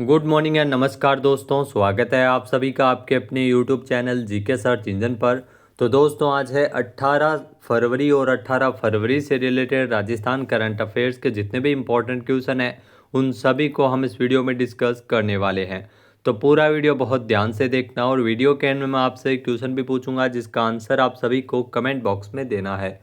Good morning and नमस्कार दोस्तों, स्वागत है आप सभी का आपके अपने YouTube channel GK search engine पर। तो दोस्तों आज है 18 फरवरी और 18 फरवरी से रिलेटेड राजस्थान करंट अफेयर्स के जितने भी इम्पोर्टेंट क्वेश्चन हैं उन सभी को हम इस वीडियो में डिस्कस करने वाले हैं। तो पूरा वीडियो बहुत ध्यान से देखना और वीडियो के एंड में मैं आपसे एक क्वेश्चन भी पूछूंगा जिसका आंसर आप सभी को कमेंट बॉक्स में देना है।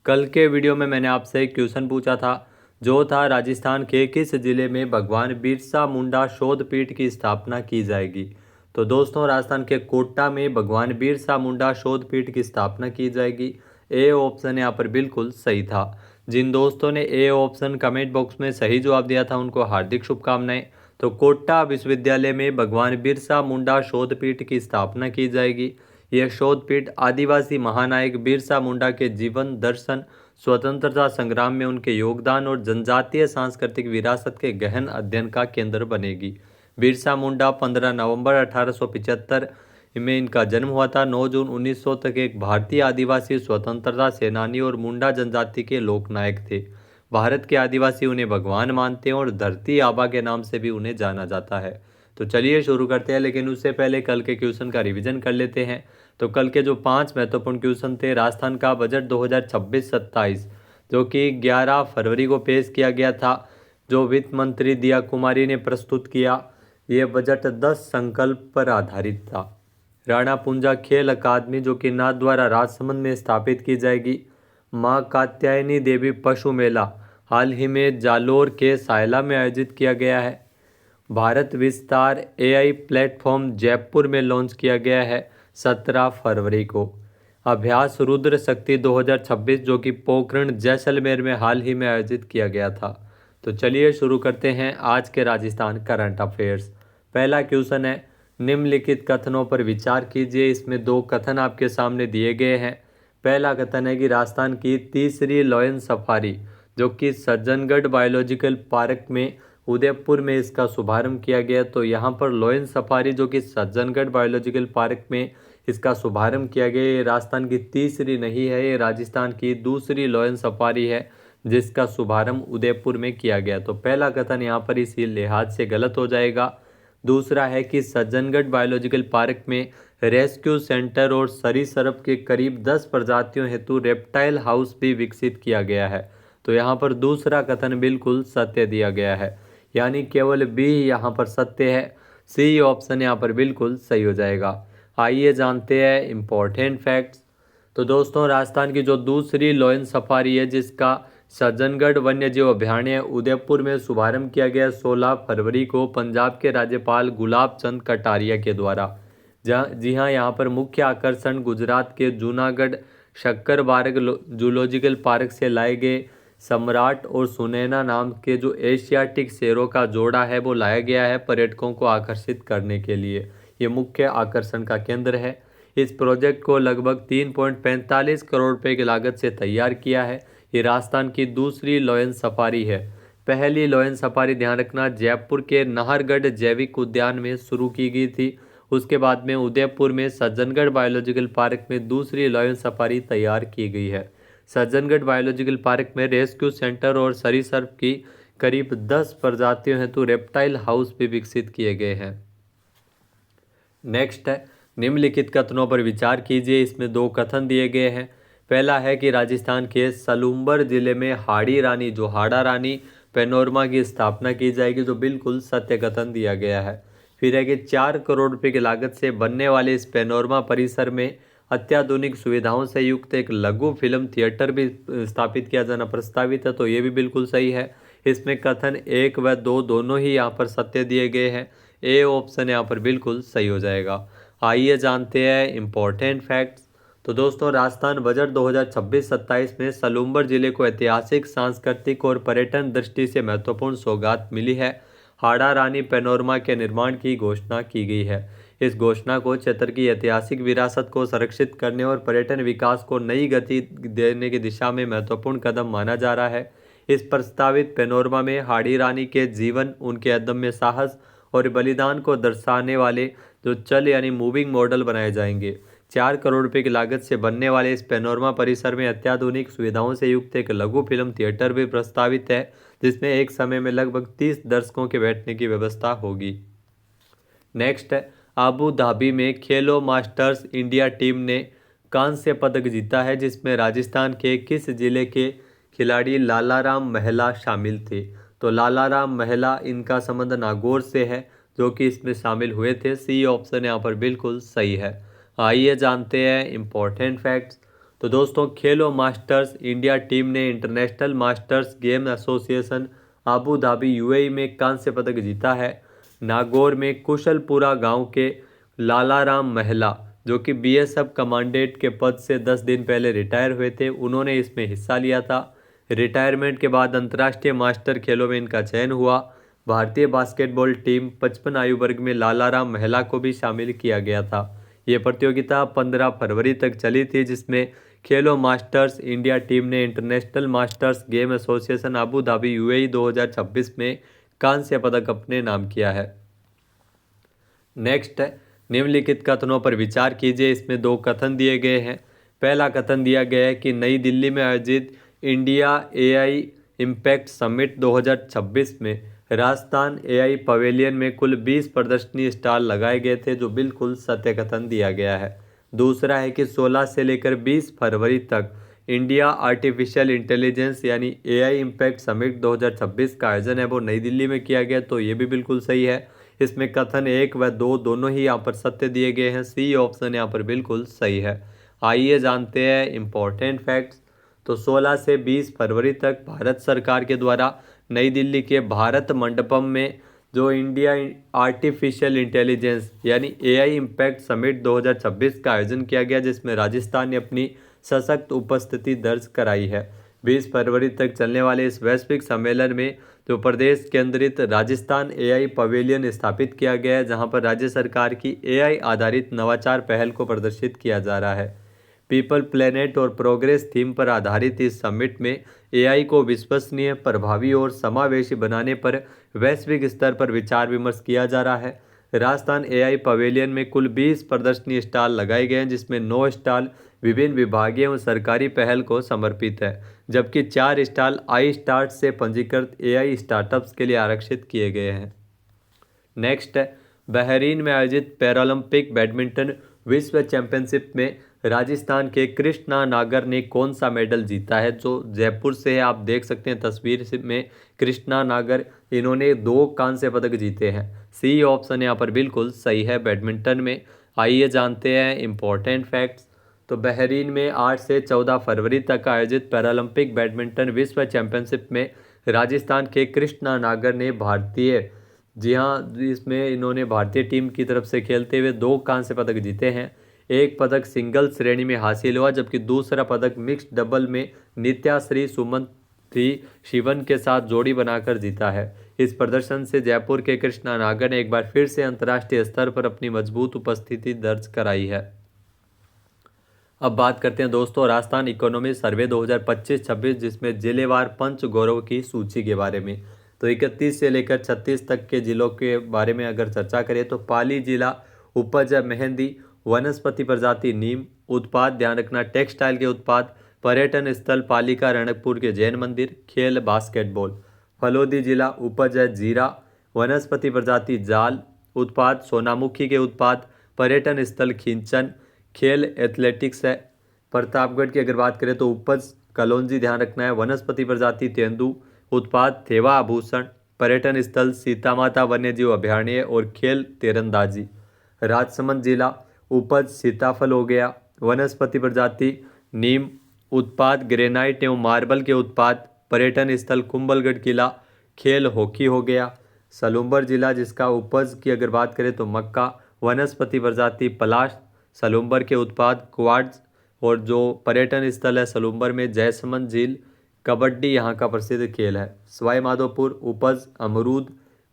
कल के वीडियो में मैंने आपसे एक क्वेश्चन पूछा था जो था राजस्थान के किस जिले में भगवान बिरसा मुंडा शोध पीठ की स्थापना की जाएगी। तो दोस्तों राजस्थान के कोटा में भगवान बिरसा मुंडा शोध पीठ की स्थापना की जाएगी। ए ऑप्शन यहाँ पर बिल्कुल सही था। जिन दोस्तों ने ए ऑप्शन कमेंट बॉक्स में सही जवाब दिया था उनको हार्दिक शुभकामनाएं। तो कोटा विश्वविद्यालय में भगवान बिरसा मुंडा शोध पीठ की स्थापना की जाएगी। यह शोध पीठ आदिवासी महानायक बिरसा मुंडा के जीवन दर्शन, स्वतंत्रता संग्राम में उनके योगदान और जनजातीय सांस्कृतिक विरासत के गहन अध्ययन का केंद्र बनेगी। बिरसा मुंडा 15 नवंबर 1875 में इनका जन्म हुआ था। 9 जून 1900 तक एक भारतीय आदिवासी स्वतंत्रता सेनानी और मुंडा जनजाति के लोकनायक थे। भारत के आदिवासी उन्हें भगवान मानते हैं और धरती आबा के नाम से भी उन्हें जाना जाता है। तो चलिए शुरू करते हैं, लेकिन उससे पहले कल के क्वेश्चन का रिवीजन कर लेते हैं। तो कल के जो 5 महत्वपूर्ण क्वेश्चन थे, राजस्थान का बजट 2026-27 जो कि 11 फरवरी को पेश किया गया था, जो वित्त मंत्री दिया कुमारी ने प्रस्तुत किया। ये बजट 10 संकल्प पर आधारित था। राणा पुंजा खेल अकादमी जो कि नाथद्वारा राजसमंद में स्थापित की जाएगी। माँ कात्यायनी देवी पशु मेला हाल ही में जालोर के सायला में आयोजित किया गया है। भारत विस्तार एआई प्लेटफॉर्म जयपुर में लॉन्च किया गया है 17 फरवरी को। अभ्यास रुद्र शक्ति 2026 जो कि पोखरण जैसलमेर में हाल ही में आयोजित किया गया था। तो चलिए शुरू करते हैं आज के राजस्थान करंट अफेयर्स। पहला क्वेश्चन है, निम्नलिखित कथनों पर विचार कीजिए। इसमें 2 कथन आपके सामने दिए गए हैं। पहला कथन है कि राजस्थान की तीसरी लॉयन सफारी जो कि सज्जनगढ़ बायोलॉजिकल पार्क में उदयपुर में इसका शुभारंभ किया गया। तो यहाँ पर लॉयन सफारी जो कि सज्जनगढ़ बायोलॉजिकल पार्क में इसका शुभारंभ किया गया, ये राजस्थान की तीसरी नहीं है, ये राजस्थान की दूसरी लॉयन सफारी है जिसका शुभारंभ उदयपुर में किया गया। तो पहला कथन यहाँ पर इसी लिहाज से गलत हो जाएगा। दूसरा है कि सज्जनगढ़ बायोलॉजिकल पार्क में रेस्क्यू सेंटर और सरीसृप के करीब 10 प्रजातियों हेतु रेप्टाइल हाउस भी विकसित किया गया है। तो यहाँ पर दूसरा कथन बिल्कुल सत्य दिया गया है, यानी केवल बी यहाँ पर सत्य है। सी ऑप्शन यहाँ पर बिल्कुल सही हो जाएगा। आइए जानते हैं इम्पोर्टेंट फैक्ट्स। तो दोस्तों राजस्थान की जो दूसरी लॉयन सफारी है जिसका सज्जनगढ़ वन्य जीव अभयारण्य उदयपुर में शुभारंभ किया गया 16 फरवरी को पांजाब के राज्यपाल गुलाब चंद कटारिया के द्वारा। जी हाँ, यहाँ पर मुख्य आकर्षण गुजरात के जूनागढ़ शक्करबाग जूलॉजिकल पार्क से लाए गए सम्राट और सुनैना नाम के जो एशियाटिक शेरों का जोड़ा है वो लाया गया है पर्यटकों को आकर्षित करने के लिए। ये मुख्य आकर्षण का केंद्र है। इस प्रोजेक्ट को लगभग 3.45 करोड़ रुपए की लागत से तैयार किया है। ये राजस्थान की दूसरी लॉयन सफारी है। पहली लॉयन सफारी, ध्यान रखना, जयपुर के नाहरगढ़ जैविक उद्यान में शुरू की गई थी। उसके बाद में उदयपुर में सज्जनगढ़ बायोलॉजिकल पार्क में दूसरी लॉयन सफारी तैयार की गई है। सज्जनगढ़ बायोलॉजिकल पार्क में रेस्क्यू सेंटर और सरीसृप की करीब 10 प्रजातियों हेतु रेप्टाइल हाउस भी विकसित किए गए हैं। नेक्स्ट है, निम्नलिखित कथनों पर विचार कीजिए। इसमें 2 कथन दिए गए हैं। पहला है कि राजस्थान के सलूम्बर जिले में हाड़ी रानी जो हाड़ा रानी पैनोरमा की स्थापना की जाएगी, जो बिल्कुल सत्य कथन दिया गया है। फिर है कि 4 करोड़ रुपए की लागत से बनने वाले इस पैनोरमा परिसर में अत्याधुनिक सुविधाओं से युक्त एक लघु फिल्म थिएटर भी स्थापित किया जाना प्रस्तावित है। तो ये भी बिल्कुल सही है। इसमें कथन 1 व 2 दोनों ही यहाँ पर सत्य दिए गए हैं। ए ऑप्शन यहाँ पर बिल्कुल सही हो जाएगा। आइए जानते हैं इम्पोर्टेंट फैक्ट्स। तो दोस्तों राजस्थान बजट 2026-27 में सलूम्बर जिले को ऐतिहासिक, सांस्कृतिक और पर्यटन दृष्टि से महत्वपूर्ण सौगात मिली है। हाड़ा रानी पैनोरमा के निर्माण की घोषणा की गई है। इस घोषणा को क्षेत्र की ऐतिहासिक विरासत को संरक्षित करने और पर्यटन विकास को नई गति देने की दिशा में महत्वपूर्ण कदम माना जा रहा है। इस प्रस्तावित पैनोरमा में हाड़ी रानी के जीवन, उनके अदम्य साहस और बलिदान को दर्शाने वाले जो चल यानी मूविंग मॉडल बनाए जाएंगे। 4 करोड़ रुपए की लागत से बनने वाले इस पैनोरमा परिसर में अत्याधुनिक सुविधाओं से युक्त एक लघु फिल्म थिएटर भी प्रस्तावित है, जिसमें एक समय में लगभग 30 दर्शकों के बैठने की व्यवस्था होगी। नेक्स्ट है, आबू धाबी में खेलो मास्टर्स इंडिया टीम ने कांस्य पदक जीता है, जिसमें राजस्थान के किस जिले के खिलाड़ी लालाराम महला शामिल थे। तो लालाराम महला, इनका संबंध नागौर से है, जो कि इसमें शामिल हुए थे। सी ऑप्शन यहाँ पर बिल्कुल सही है। आइए जानते हैं इम्पोर्टेंट फैक्ट्स। तो दोस्तों, खेलो मास्टर्स इंडिया टीम ने international masters game association Abu Dhabi UAE में कांस्य पदक जीता है। नागौर में कुशलपुरा गांव के लालाराम महला, जो कि बीएसएफ कमांडेंट के पद से 10 दिन पहले रिटायर हुए थे, उन्होंने इसमें हिस्सा लिया था। रिटायरमेंट के बाद अंतर्राष्ट्रीय मास्टर खेलों में इनका चयन हुआ। भारतीय बास्केटबॉल टीम 55 आयु वर्ग में लालाराम महला को भी शामिल किया गया था। ये प्रतियोगिता 15 फरवरी तक चली थी, जिसमें खेलो मास्टर्स इंडिया टीम ने international masters game association Abu Dhabi UAE 2026 में कांस्य पदक अपने नाम किया है। नेक्स्ट है, निम्नलिखित कथनों पर विचार कीजिए। इसमें 2 कथन दिए गए हैं। पहला कथन दिया गया है कि नई दिल्ली में आयोजित इंडिया एआई इम्पैक्ट समिट 2026 में राजस्थान एआई पवेलियन में कुल 20 प्रदर्शनी स्टॉल लगाए गए थे, जो बिल्कुल सत्य कथन दिया गया है। दूसरा है कि 16 से लेकर 20 फरवरी तक इंडिया आर्टिफिशियल इंटेलिजेंस यानी एआई इम्पैक्ट समिट 2026 का आयोजन है वो नई दिल्ली में किया गया, तो ये भी बिल्कुल सही है। इसमें कथन 1 व 2 दोनों ही यहाँ पर सत्य दिए गए हैं। सी ऑप्शन यहाँ पर बिल्कुल सही है। आइए जानते हैं इम्पोर्टेंट फैक्ट्स। तो 16 से 20 फरवरी तक भारत सरकार के द्वारा नई दिल्ली के भारत मंडपम में जो इंडिया आर्टिफिशियल इंटेलिजेंस यानी एआई इम्पैक्ट समिट 2026 का आयोजन किया गया, जिसमें राजस्थान ने अपनी सशक्त उपस्थिति दर्ज कराई है। 20 फरवरी तक चलने वाले इस वैश्विक सम्मेलन में जो प्रदेश केंद्रित राजस्थान एआई पवेलियन स्थापित किया गया है, जहां पर राज्य सरकार की एआई आधारित नवाचार पहल को प्रदर्शित किया जा रहा है। पीपल, प्लेनेट और प्रोग्रेस थीम पर आधारित इस समिट में एआई को विश्वसनीय, प्रभावी और समावेशी बनाने पर वैश्विक स्तर पर विचार विमर्श किया जा रहा है। राजस्थान एआई पवेलियन में कुल 20 प्रदर्शनी स्टॉल लगाए गए हैं, जिसमें 9 स्टॉल विभिन्न विभागीय एवं सरकारी पहल को समर्पित है, जबकि 4 स्टॉल आई स्टार्ट से पंजीकृत एआई स्टार्टअप्स के लिए आरक्षित किए गए हैं। नेक्स्ट है, बहरीन में आयोजित पैरालंपिक बैडमिंटन विश्व चैंपियनशिप में राजस्थान के कृष्णा नागर ने कौन सा मेडल जीता है, जो जयपुर से है। आप देख सकते हैं तस्वीर में कृष्णा नागर, इन्होंने 2 कांस्य पदक जीते हैं। सी ऑप्शन यहाँ पर बिल्कुल सही है बैडमिंटन में। आइए जानते हैं इम्पोर्टेंट फैक्ट्स। तो बहरीन में 8 से 14 फरवरी तक आयोजित पैरालंपिक बैडमिंटन विश्व चैंपियनशिप में राजस्थान के कृष्णा नागर ने इसमें इन्होंने भारतीय टीम की तरफ से खेलते हुए 2 कांस्य पदक जीते हैं। एक पदक सिंगल श्रेणी में हासिल हुआ, जबकि दूसरा पदक मिक्स्ड डबल में नित्याश्री सुमंथी शिवन के साथ जोड़ी बनाकर जीता है। इस प्रदर्शन से जयपुर के कृष्णा नागर ने एक बार फिर से अंतर्राष्ट्रीय स्तर पर अपनी मजबूत उपस्थिति दर्ज कराई है। अब बात करते हैं दोस्तों राजस्थान इकोनॉमी सर्वे 2025-26, जिसमें जिलेवार पंच गौरव की सूची के बारे में। तो 31 से लेकर 36 तक के जिलों के बारे में अगर चर्चा करें तो पाली जिला उपज मेहंदी, वनस्पति प्रजाति नीम, उत्पाद ध्यान रखना टेक्सटाइल के उत्पाद, पर्यटन स्थल पालिका रणकपुर के जैन मंदिर, खेल बास्केटबॉल। फलोदी जिला उपज है जीरा, वनस्पति प्रजाति जाल, उत्पाद सोनामुखी के उत्पाद, पर्यटन स्थल खिंचन, खेल एथलेटिक्स है। प्रतापगढ़ की अगर बात करें तो उपज कलौंजी ध्यान रखना है, वनस्पति प्रजाति तेंदू, उत्पाद थेवा आभूषण, पर्यटन स्थल सीता माता वन्यजीव अभयारण्य और खेल तीरंदाजी। राजसमंद जिला उपज सीताफल हो गया, वनस्पति प्रजाति नीम, उत्पाद ग्रेनाइट एवं मार्बल के उत्पाद, पर्यटन स्थल कुंभलगढ़ किला, खेल हॉकी हो गया। सलूम्बर जिला जिसका उपज की अगर बात करें तो मक्का, वनस्पति प्रजाति पलाश, सलूम्बर के उत्पाद क्वाड्स और जो पर्यटन स्थल है सलूम्बर में जयसमंद झील, कबड्डी यहाँ का प्रसिद्ध खेल है। सवाई माधोपुर उपज अमरूद,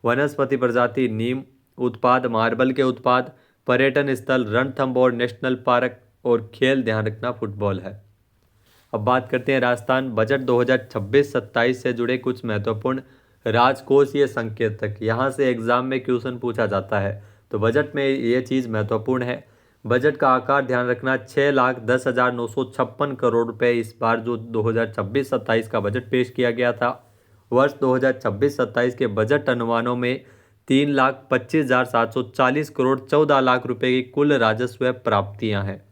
वनस्पति प्रजाति नीम, उत्पाद मार्बल के उत्पाद, पर्यटन स्थल रणथंभौर नेशनल पार्क और खेल ध्यान रखना फुटबॉल है। अब बात करते हैं राजस्थान बजट 2026-27 से जुड़े कुछ महत्वपूर्ण राजकोषीय संकेतक। यहाँ से एग्जाम में क्वेश्चन पूछा जाता है, तो बजट में ये चीज़ महत्वपूर्ण है। बजट का आकार ध्यान रखना 6,10,956 करोड़ रुपए इस बार जो 2026-27 का बजट पेश किया गया था। वर्ष 2026-27 के बजट अनुमानों में 3,25,740 करोड़ 14 लाख रुपए की कुल राजस्व प्राप्तियां हैं।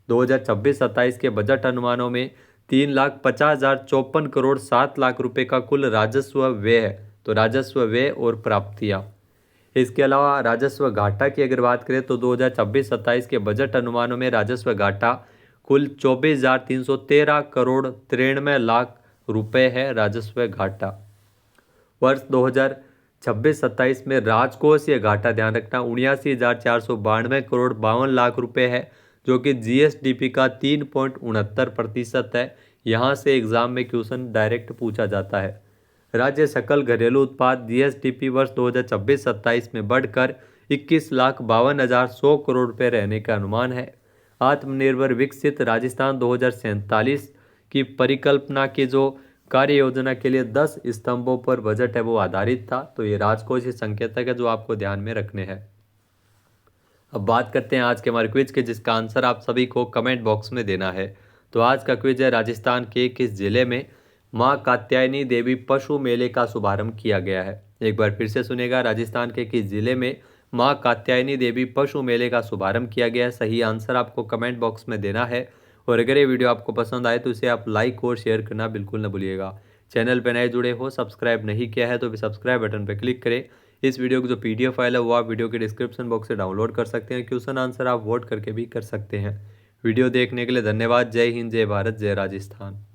2026-27 के बजट अनुमानों में 3,50,54 करोड़ 7 लाख रुपए का कुल राजस्व व्यय है। तो राजस्व व्यय और प्राप्तियां। इसके अलावा राजस्व घाटा की अगर बात करें तो 2026-27 के बजट अनुमानों में राजस्व घाटा कुल 24,313 करोड़ 93 लाख रुपए है राजस्व घाटा। वर्ष 2026-27 में राजकोषीय घाटा ध्यान रखना 79,492 करोड़ 52 लाख रुपए है, जो कि जीएसडीपी का 3.69% है। यहाँ से एग्जाम में क्वेश्चन डायरेक्ट पूछा जाता है। राज्य सकल घरेलू उत्पाद जीएसडीपी वर्ष 2026-27 में बढ़कर 21,52,100 करोड़ रुपए रहने का अनुमान है। आत्मनिर्भर विकसित राजस्थान 2047 की परिकल्पना की जो कार्य योजना के लिए 10 स्तंभों पर बजट है वो आधारित था। तो ये राजकोषीय संकेतक है जो आपको ध्यान में रखने हैं। अब बात करते हैं आज के हमारे क्विज के, जिसका आंसर आप सभी को कमेंट बॉक्स में देना है। तो आज का क्विज है, राजस्थान के किस जिले में मां कात्यायनी देवी पशु मेले का शुभारंभ किया गया है। एक बार फिर से सुनेगा, राजस्थान के किस जिले में मां कात्यायनी देवी पशु मेले का शुभारंभ किया गया है। सही आंसर आपको कमेंट बॉक्स में देना है। और अगर ये वीडियो आपको पसंद आए तो इसे आप लाइक और शेयर करना बिल्कुल न भूलिएगा। चैनल पर नए जुड़े हो, सब्सक्राइब नहीं किया है तो भी सब्सक्राइब बटन पर क्लिक करें। इस वीडियो की जो पीडीएफ फाइल है वो आप वीडियो के डिस्क्रिप्शन बॉक्स से डाउनलोड कर सकते हैं। क्वेश्चन आंसर आप वोट करके भी कर सकते हैं। वीडियो देखने के लिए धन्यवाद। जय हिंद, जय भारत, जय राजस्थान।